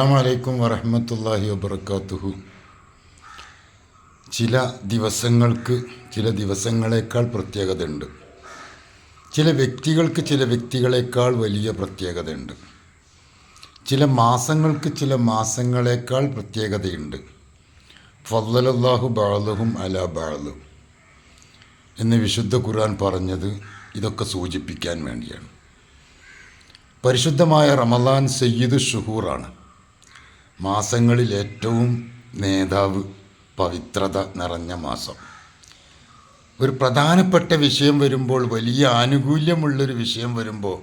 അസ്സലാമു അലൈക്കും വറഹ്മത്തുള്ളാഹി വബറകാതുഹു. ചില ദിവസങ്ങൾക്ക് ചില ദിവസങ്ങളേക്കാൾ പ്രത്യേകതയുണ്ട്. ചില വ്യക്തികൾക്ക് ചില വ്യക്തികളേക്കാൾ വലിയ പ്രത്യേകതയുണ്ട്. ചില മാസങ്ങൾക്ക് ചില മാസങ്ങളേക്കാൾ പ്രത്യേകതയുണ്ട്. ഫദ്ദലല്ലാഹു ബഅദഹും അലാ ബഅദ് എന്ന് വിശുദ്ധ ഖുർആൻ പറഞ്ഞത് ഇതൊക്കെ സൂചിപ്പിക്കാൻ വേണ്ടിയാണ്. പരിശുദ്ധമായ റമളാൻ സയ്യിദു ഷുഹൂറാണ്. മാസങ്ങളിൽ ഏറ്റവും നേതാവ്, പവിത്രത നിറഞ്ഞ മാസം. ഒരു പ്രധാനപ്പെട്ട വിഷയം വരുമ്പോൾ, വലിയ ആനുകൂല്യമുള്ളൊരു വിഷയം വരുമ്പോൾ,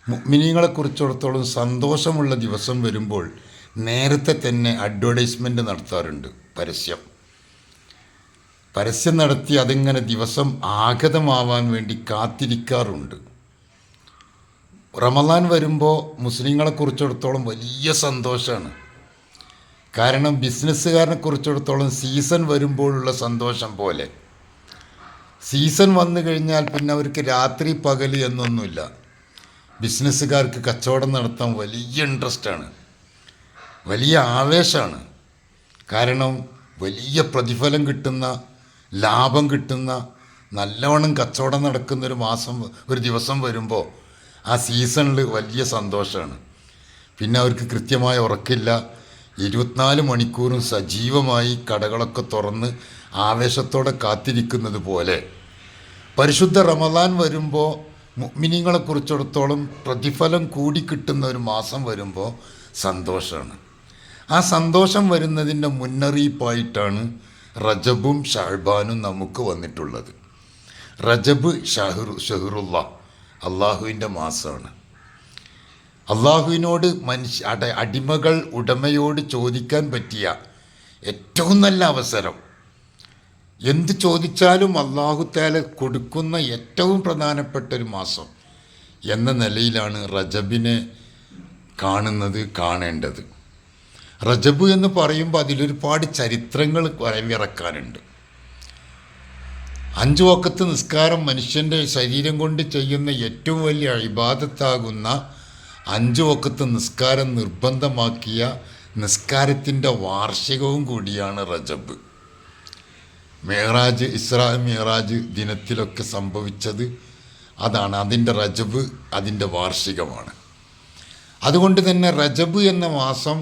മുഅ്മിനീങ്ങളെക്കുറിച്ചിടത്തോളം സന്തോഷമുള്ള ദിവസം വരുമ്പോൾ നേരത്തെ തന്നെ അഡ്വർടൈസ്മെൻറ്റ് നടത്താറുണ്ട്. പരസ്യം നടത്തി അതിങ്ങനെ ദിവസം ആഗതമാവാൻ വേണ്ടി കാത്തിരിക്കാറുണ്ട്. റമളാൻ വരുമ്പോൾ മുസ്ലിങ്ങളെക്കുറിച്ചിടത്തോളം വലിയ സന്തോഷമാണ്. കാരണം ബിസിനസ്സുകാരനെ കുറിച്ചിടത്തോളം സീസൺ വരുമ്പോഴുള്ള സന്തോഷം പോലെ സീസൺ വന്നു കഴിഞ്ഞാൽ പിന്നെ അവർക്ക് രാത്രി പകൽ എന്നൊന്നുമില്ല. ബിസിനസ്സുകാർക്ക് കച്ചവടം നടത്താൻ വലിയ ഇൻട്രസ്റ്റാണ്, വലിയ ആവേശമാണ്. കാരണം വലിയ പ്രതിഫലം കിട്ടുന്ന, ലാഭം കിട്ടുന്ന, നല്ലവണ്ണം കച്ചവടം നടക്കുന്നൊരു മാസം, ഒരു ദിവസം വരുമ്പോൾ ആ സീസണിൽ വലിയ സന്തോഷമാണ്. പിന്നെ അവർക്ക് കൃത്യമായ ഉറക്കില്ല. 24 മണിക്കൂറും സജീവമായി കടകളൊക്കെ തുറന്ന് ആവേശത്തോടെ കാത്തിരിക്കുന്നത് പോലെ പരിശുദ്ധ റമളാൻ വരുമ്പോൾ മുഅ്മിനീങ്ങളെക്കുറിച്ചിടത്തോളം പ്രതിഫലം കൂടിക്കിട്ടുന്ന ഒരു മാസം വരുമ്പോൾ സന്തോഷമാണ്. ആ സന്തോഷം വരുന്നതിൻ്റെ മുന്നറിയിപ്പായിട്ടാണ് റജബും ഷഅബാനും നമുക്ക് വന്നിട്ടുള്ളത്. റജബ് ഷഹറുള്ള അള്ളാഹുവിൻ്റെ മാസമാണ്. അള്ളാഹുവിനോട് അടിമകൾ ഉടമയോട് ചോദിക്കാൻ പറ്റിയ ഏറ്റവും നല്ല അവസരം. എന്ത് ചോദിച്ചാലും അള്ളാഹു തആല കൊടുക്കുന്ന ഏറ്റവും പ്രധാനപ്പെട്ട ഒരു മാസം എന്ന നിലയിലാണ് റജബിനെ കാണേണ്ടത്. റജബ് എന്ന് പറയുമ്പോൾ അതിലൊരുപാട് ചരിത്രങ്ങൾ വരവിറക്കാനുണ്ട്. 5 വഖത്ത് നിസ്കാരം മനുഷ്യൻ്റെ ശരീരം കൊണ്ട് ചെയ്യുന്ന ഏറ്റവും വലിയ ഇബാദത്താകുന്ന 5 വഖത്ത് നിസ്കാരം നിർബന്ധമാക്കിയ നിസ്കാരത്തിൻ്റെ വാർഷികവും കൂടിയാണ് റജബ്. ഇസ്രാ മിഅ്റാജ് ദിനത്തിലൊക്കെ സംഭവിച്ചത് അതാണ്. അതിൻ്റെ റജബ് അതിൻ്റെ വാർഷികമാണ്. അതുകൊണ്ട് തന്നെ റജബ് എന്ന മാസം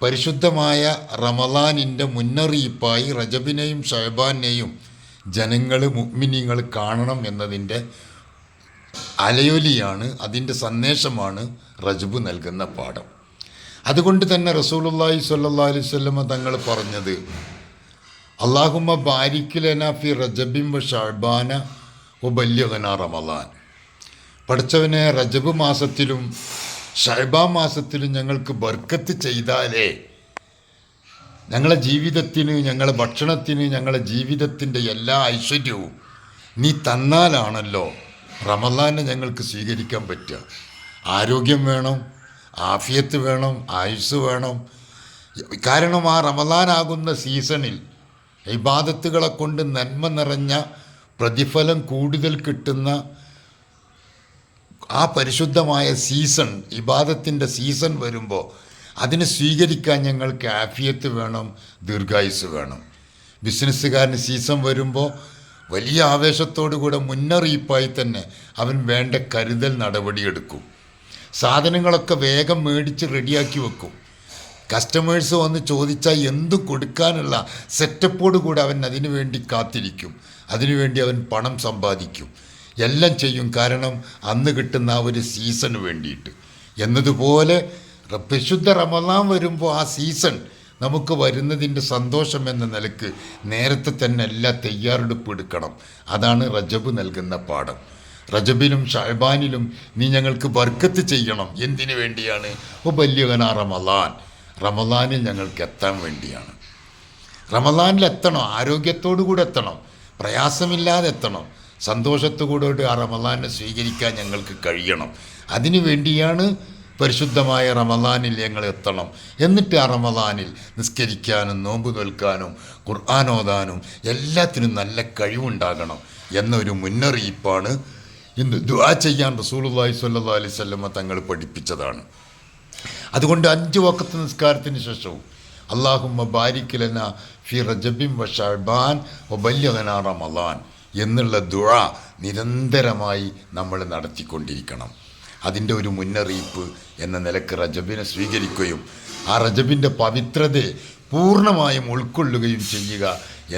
പരിശുദ്ധമായ റമളാനിൻ്റെ മുന്നറിയിപ്പായി റജബിനെയും ഷഅബാനെയും ജനങ്ങൾ, മുഅ്മിനീങ്ങൾ കാണണം എന്നതിൻ്റെ അലയൊലിയാണ്, അതിൻ്റെ സന്ദേശമാണ് റജബ് നൽകുന്ന പാഠം. അതുകൊണ്ട് തന്നെ റസൂലുള്ളാഹി സ്വല്ലല്ലാഹു അലൈഹി വസല്ലം തങ്ങൾ പറഞ്ഞത്, അല്ലാഹുമ്മ ബാരിക് ലനാ ഫി റജബിൻ വ ഷഅബാന വബല്ലിഗ്നാ റമളാൻ. പഠിച്ചവനെ, റജബ് മാസത്തിലും ഷഅബാൻ മാസത്തിലും ഞങ്ങൾക്ക് ബർക്കത്ത് ചെയ്താലേ ഞങ്ങളെ ജീവിതത്തിന്, ഞങ്ങളെ ഭക്ഷണത്തിന്, ഞങ്ങളെ ജീവിതത്തിൻ്റെ എല്ലാ ഐശ്വര്യവും നീ തന്നാലാണല്ലോ റമളാനെ ഞങ്ങൾക്ക് സ്വീകരിക്കാൻ പറ്റുക. ആരോഗ്യം വേണം, ആഫിയത്ത് വേണം, ആയുസ് വേണം. കാരണം ആ റമളാനാകുന്ന സീസണിൽ ഇബാദത്തുകളെ കൊണ്ട് നന്മ നിറഞ്ഞ പ്രതിഫലം കൂടുതൽ കിട്ടുന്ന ആ പരിശുദ്ധമായ സീസൺ, ഇബാദത്തിൻ്റെ സീസൺ വരുമ്പോൾ അതിനെ സ്വീകരിക്കാൻ ഞങ്ങൾക്ക് ആഫിയത്ത് വേണം, ദീർഘായുസ് വേണം. ബിസിനസ്സുകാരന് സീസൺ വരുമ്പോൾ വലിയ ആവേശത്തോടുകൂടെ മുന്നറിയിപ്പായി തന്നെ അവൻ വേണ്ട കരുതൽ നടപടിയെടുക്കും. സാധനങ്ങളൊക്കെ വേഗം മേടിച്ച് റെഡിയാക്കി വെക്കും. കസ്റ്റമേഴ്സ് വന്ന് ചോദിച്ചാൽ എന്തും കൊടുക്കാനുള്ള സെറ്റപ്പോട് കൂടെ അവൻ അതിനു വേണ്ടി കാത്തിരിക്കും. അതിനുവേണ്ടി അവൻ പണം സമ്പാദിക്കും, എല്ലാം ചെയ്യും. കാരണം അന്ന് കിട്ടുന്ന ആ ഒരു സീസണ് വേണ്ടിയിട്ട്. എന്നതുപോലെ പരിശുദ്ധ റമളാൻ വരുമ്പോൾ ആ സീസൺ നമുക്ക് വരുന്നതിൻ്റെ സന്തോഷം എന്ന നിലക്ക് നേരത്തെ തന്നെ എല്ലാ തയ്യാറെടുപ്പ് എടുക്കണം. അതാണ് റജബ് നൽകുന്ന പാഠം. റജബിലും ഷഅബാനിലും നീ ഞങ്ങൾക്ക് ബർക്കത്ത് ചെയ്യണം. എന്തിനു വേണ്ടിയാണ്? വബല്ലിഗ്നാ റമളാൻ. റമളാനിൽ ഞങ്ങൾക്ക് എത്താൻ വേണ്ടിയാണ്. റമളാനിൽ എത്തണം, ആരോഗ്യത്തോടു കൂടെ എത്തണം, പ്രയാസമില്ലാതെ എത്തണം, സന്തോഷത്തോടുകൂടി ആ റമളാനെ സ്വീകരിക്കാൻ ഞങ്ങൾക്ക് കഴിയണം. അതിനു വേണ്ടിയാണ് പരിശുദ്ധമായ റമളാനിൽ ഞങ്ങൾ എത്തണം. എന്നിട്ട് ആ റമളാനിൽ നിസ്കരിക്കാനും നോമ്പ് നോൽക്കാനും ഖുർആൻ ഓതാനും എല്ലാത്തിനും നല്ല കഴിവുണ്ടാകണം എന്നൊരു മുന്നറിയിപ്പാണ് ഇന്ന് ദുആ ചെയ്യാൻ റസൂലുള്ളാഹി സ്വല്ലല്ലാഹു അലൈഹി വസല്ലം തങ്ങൾ പഠിപ്പിച്ചതാണ്. അതുകൊണ്ട് 5 വഖത്ത് നിസ്കാരത്തിന് ശേഷവും അല്ലാഹുമ്മ ബാരിക് ലന ഫി റജബിൻ വ ശഅബാൻ വ ബല്ലിഗ്നാ റമളാൻ എന്നുള്ള ദുആ നിരന്തരമായി നമ്മൾ നടത്തിക്കൊണ്ടിരിക്കണം. അതിൻ്റെ ഒരു മുന്നറിയിപ്പ് എന്ന നിലക്ക് റജബിനെ സ്വീകരിക്കുകയും ആ റജബിൻ്റെ പവിത്രതയെ പൂർണ്ണമായും ഉൾക്കൊള്ളുകയും ചെയ്യുക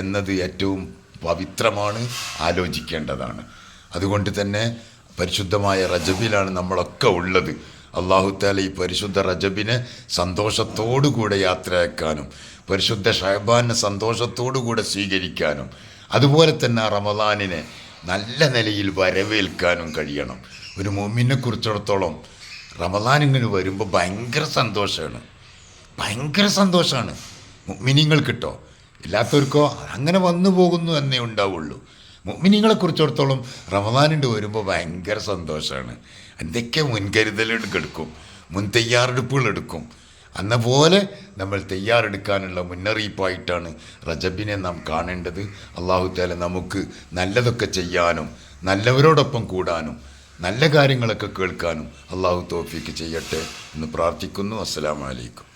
എന്നത് ഏറ്റവും പവിത്രമാണ്, ആലോചിക്കേണ്ടതാണ്. അതുകൊണ്ട് തന്നെ പരിശുദ്ധമായ റജബിലാണ് നമ്മളൊക്കെ ഉള്ളത്. അല്ലാഹു തആല ഈ പരിശുദ്ധ റജബിനെ സന്തോഷത്തോടുകൂടെ യാത്രയാക്കാനും പരിശുദ്ധ ഷഅബാനെ സന്തോഷത്തോടുകൂടെ സ്വീകരിക്കാനും അതുപോലെ തന്നെ റമളാനിനെ നല്ല നിലയിൽ വരവേൽക്കാനും കഴിയണം. ഒരു മുഅ്മിനെ കുറിച്ചിടത്തോളം റമളാൻ ഇങ്ങനെ വരുമ്പോൾ ഭയങ്കര സന്തോഷമാണ്. മുഅ്മിനീങ്ങൾക്ക് കേട്ടോ, ഇല്ലാത്തവർക്കോ അങ്ങനെ വന്നു പോകുന്നു എന്നേ ഉണ്ടാവുള്ളൂ. മുഅ്മിനീങ്ങളെ കുറിച്ചിടത്തോളം റമളാനിൻ്റെ വരുമ്പോൾ ഭയങ്കര സന്തോഷമാണ്. എന്തൊക്കെ മുൻകരുതലെടുക്കും, തയ്യാറെടുപ്പുകളെടുക്കും. അന്ന പോലെ നമ്മൾ തയ്യാറെടുക്കാനുള്ള മുന്നറിയിപ്പായിട്ടാണ് റജബിനെ നാം കാണേണ്ടത്. അല്ലാഹു തആല നമുക്ക് നല്ലതൊക്കെ ചെയ്യാനും നല്ലവരോടൊപ്പം കൂടാനും നല്ല കാര്യങ്ങളൊക്കെ കേൾക്കാനും അല്ലാഹു തൗഫീക്ക് ചെയ്യട്ടെ എന്ന് പ്രാർത്ഥിക്കുന്നു. അസ്സലാമു അലൈക്കും.